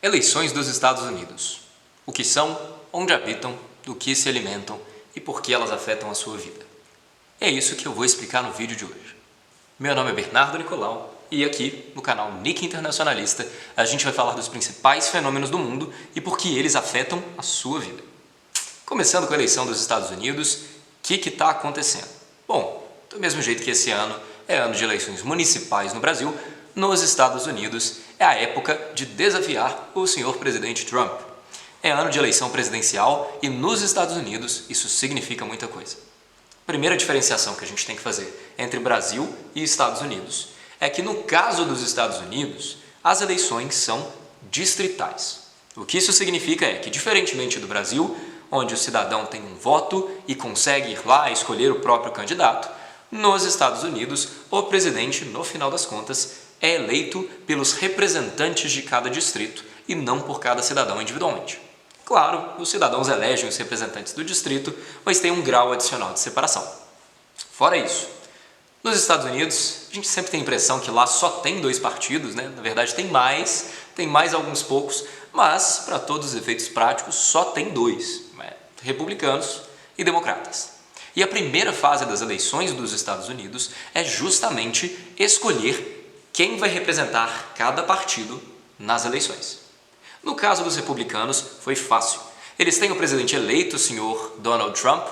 Eleições dos Estados Unidos. O que são, onde habitam, do que se alimentam e por que elas afetam a sua vida. É isso que eu vou explicar no vídeo de hoje. Meu nome é Bernardo Nicolau e aqui, no canal Nick Internacionalista, a gente vai falar dos principais fenômenos do mundo e por que eles afetam a sua vida. Começando com a eleição dos Estados Unidos, o que está acontecendo? Bom, do mesmo jeito que esse ano é ano de eleições municipais no Brasil, nos Estados Unidos é a época de desafiar o senhor presidente Trump. É ano de eleição presidencial e nos Estados Unidos isso significa muita coisa. A primeira diferenciação que a gente tem que fazer entre Brasil e Estados Unidos é que no caso dos Estados Unidos, as eleições são distritais. O que isso significa é que, diferentemente do Brasil, onde o cidadão tem um voto e consegue ir lá escolher o próprio candidato, nos Estados Unidos, o presidente, no final das contas, é eleito pelos representantes de cada distrito e não por cada cidadão individualmente. Claro, os cidadãos elegem os representantes do distrito, mas tem um grau adicional de separação. Fora isso, nos Estados Unidos, a gente sempre tem a impressão que lá só tem dois partidos, né? Na verdade tem mais alguns poucos, mas para todos os efeitos práticos só tem dois, né? Republicanos e democratas. E a primeira fase das eleições dos Estados Unidos é justamente escolher quem vai representar cada partido nas eleições. No caso dos republicanos, foi fácil. Eles têm o presidente eleito, o senhor Donald Trump,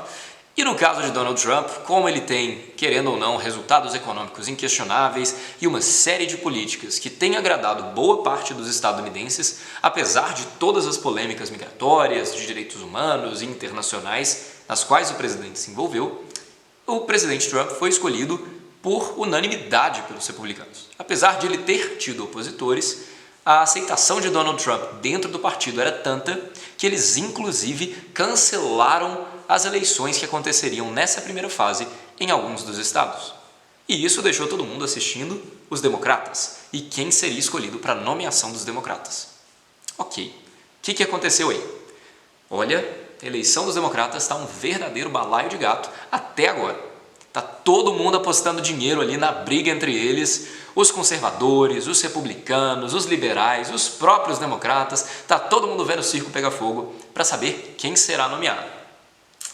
e no caso de Donald Trump, como ele tem, querendo ou não, resultados econômicos inquestionáveis e uma série de políticas que têm agradado boa parte dos estadunidenses, apesar de todas as polêmicas migratórias, de direitos humanos e internacionais nas quais o presidente se envolveu, o presidente Trump foi escolhido por unanimidade pelos republicanos. Apesar de ele ter tido opositores, a aceitação de Donald Trump dentro do partido era tanta que eles inclusive cancelaram as eleições que aconteceriam nessa primeira fase em alguns dos estados. E isso deixou todo mundo assistindo os democratas e quem seria escolhido para a nomeação dos democratas. Ok, o que aconteceu aí? Olha, a eleição dos democratas está um verdadeiro balaio de gato até agora. Está todo mundo apostando dinheiro ali na briga entre eles, os conservadores, os republicanos, os liberais, os próprios democratas, está todo mundo vendo o circo pegar fogo para saber quem será nomeado.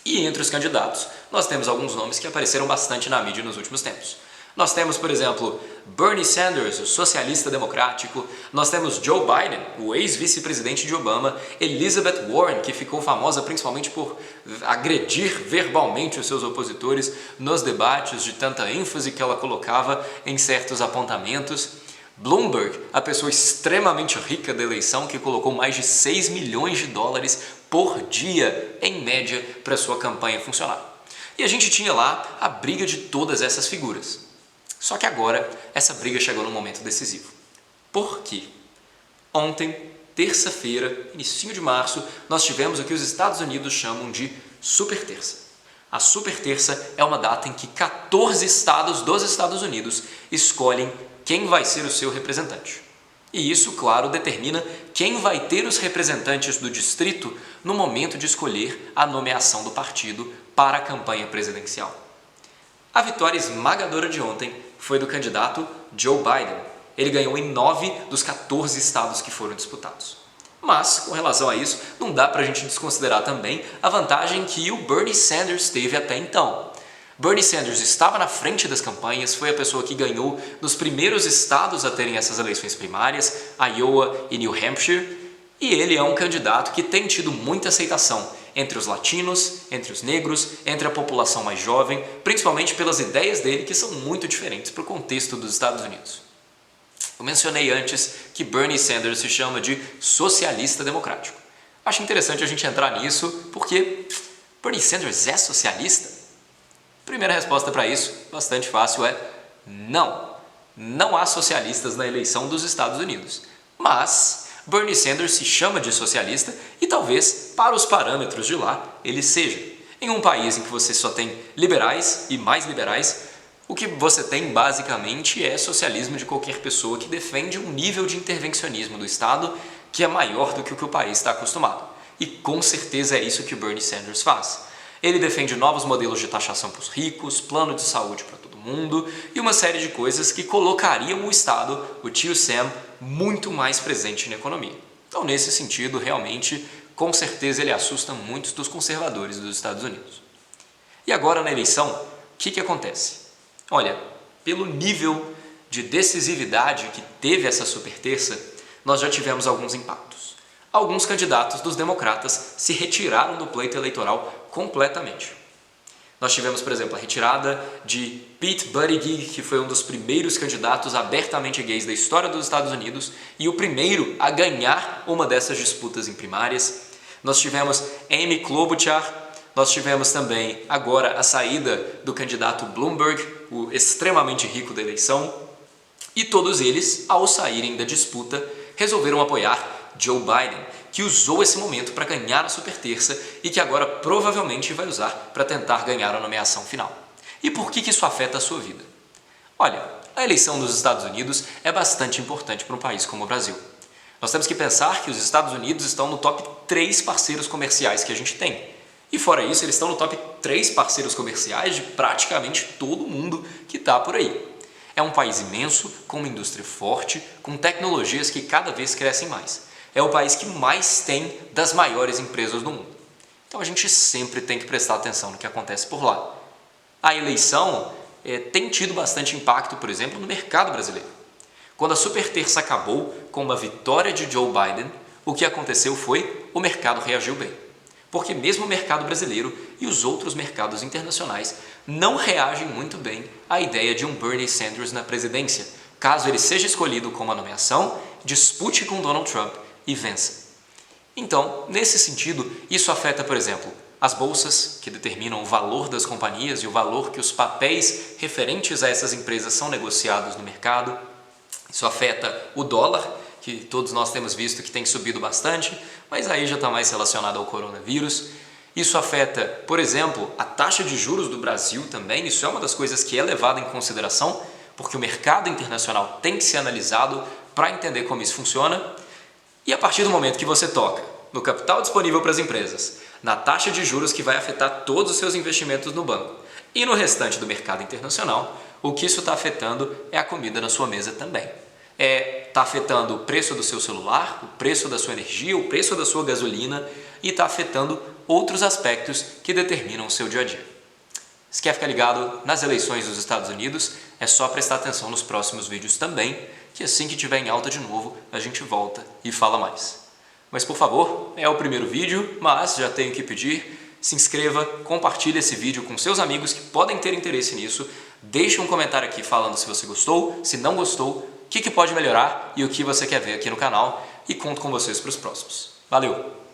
E entre os candidatos, nós temos alguns nomes que apareceram bastante na mídia nos últimos tempos. Nós temos, por exemplo, Bernie Sanders, o socialista democrático. Nós temos Joe Biden, o ex-vice-presidente de Obama. Elizabeth Warren, que ficou famosa principalmente por agredir verbalmente os seus opositores nos debates, de tanta ênfase que ela colocava em certos apontamentos. Bloomberg, a pessoa extremamente rica da eleição, que colocou mais de 6 milhões de dólares por dia, em média, para sua campanha funcionar. E a gente tinha lá a briga de todas essas figuras. Só que agora, essa briga chegou num momento decisivo. Por quê? Ontem, terça-feira, início de março, nós tivemos o que os Estados Unidos chamam de Super Terça. A Super Terça é uma data em que 14 estados dos Estados Unidos escolhem quem vai ser o seu representante. E isso, claro, determina quem vai ter os representantes do distrito no momento de escolher a nomeação do partido para a campanha presidencial. A vitória esmagadora de ontem foi do candidato Joe Biden. Ele ganhou em 9 dos 14 estados que foram disputados. Mas, com relação a isso, não dá para a gente desconsiderar também a vantagem que o Bernie Sanders teve até então. Bernie Sanders estava na frente das campanhas, foi a pessoa que ganhou nos primeiros estados a terem essas eleições primárias, Iowa e New Hampshire, e ele é um candidato que tem tido muita aceitação entre os latinos, entre os negros, entre a população mais jovem, principalmente pelas ideias dele que são muito diferentes para o contexto dos Estados Unidos. Eu mencionei antes que Bernie Sanders se chama de socialista democrático. Acho interessante a gente entrar nisso porque Bernie Sanders é socialista? Primeira resposta para isso, bastante fácil, é não. Não há socialistas na eleição dos Estados Unidos. Mas Bernie Sanders se chama de socialista e talvez, para os parâmetros de lá, ele seja. Em um país em que você só tem liberais e mais liberais, o que você tem basicamente é socialismo de qualquer pessoa que defende um nível de intervencionismo do Estado que é maior do que o país está acostumado. E com certeza é isso que o Bernie Sanders faz. Ele defende novos modelos de taxação para os ricos, plano de saúde para todo mundo e uma série de coisas que colocariam o Estado, o tio Sam, muito mais presente na economia. Então, nesse sentido, realmente, com certeza ele assusta muitos dos conservadores dos Estados Unidos. E agora, na eleição, o que acontece? Olha, pelo nível de decisividade que teve essa superterça, nós já tivemos alguns impactos. Alguns candidatos dos democratas se retiraram do pleito eleitoral completamente. Nós tivemos, por exemplo, a retirada de Pete Buttigieg, que foi um dos primeiros candidatos abertamente gays da história dos Estados Unidos e o primeiro a ganhar uma dessas disputas em primárias. Nós tivemos Amy Klobuchar, nós tivemos também agora a saída do candidato Bloomberg, o extremamente rico da eleição, e todos eles, ao saírem da disputa, resolveram apoiar Joe Biden, que usou esse momento para ganhar a superterça e que agora provavelmente vai usar para tentar ganhar a nomeação final. E por que isso afeta a sua vida? Olha, a eleição dos Estados Unidos é bastante importante para um país como o Brasil. Nós temos que pensar que os Estados Unidos estão no top 3 parceiros comerciais que a gente tem. E fora isso, eles estão no top 3 parceiros comerciais de praticamente todo mundo que está por aí. É um país imenso, com uma indústria forte, com tecnologias que cada vez crescem mais. É o país que mais tem das maiores empresas do mundo. Então a gente sempre tem que prestar atenção no que acontece por lá. A eleição tem tido bastante impacto, por exemplo, no mercado brasileiro. Quando a superterça acabou com uma vitória de Joe Biden, o que aconteceu foi o mercado reagiu bem. Porque mesmo o mercado brasileiro e os outros mercados internacionais não reagem muito bem à ideia de um Bernie Sanders na presidência, caso ele seja escolhido com uma nomeação, dispute com Donald Trump e vença. Então, nesse sentido, isso afeta, por exemplo, as bolsas, que determinam o valor das companhias e o valor que os papéis referentes a essas empresas são negociados no mercado. Isso afeta o dólar, que todos nós temos visto que tem subido bastante, mas aí já está mais relacionado ao coronavírus. Isso afeta, por exemplo, a taxa de juros do Brasil também. Isso é uma das coisas que é levada em consideração, porque o mercado internacional tem que ser analisado para entender como isso funciona. E a partir do momento que você toca no capital disponível para as empresas, na taxa de juros que vai afetar todos os seus investimentos no banco e no restante do mercado internacional, o que isso está afetando é a comida na sua mesa também. Está afetando o preço do seu celular, o preço da sua energia, o preço da sua gasolina e está afetando outros aspectos que determinam o seu dia a dia. Se quer ficar ligado nas eleições dos Estados Unidos, é só prestar atenção nos próximos vídeos também, que assim que tiver em alta de novo, a gente volta e fala mais. Mas por favor, é o primeiro vídeo, mas já tenho que pedir, se inscreva, compartilhe esse vídeo com seus amigos que podem ter interesse nisso, deixe um comentário aqui falando se você gostou, se não gostou, o que pode melhorar e o que você quer ver aqui no canal, e conto com vocês para os próximos. Valeu!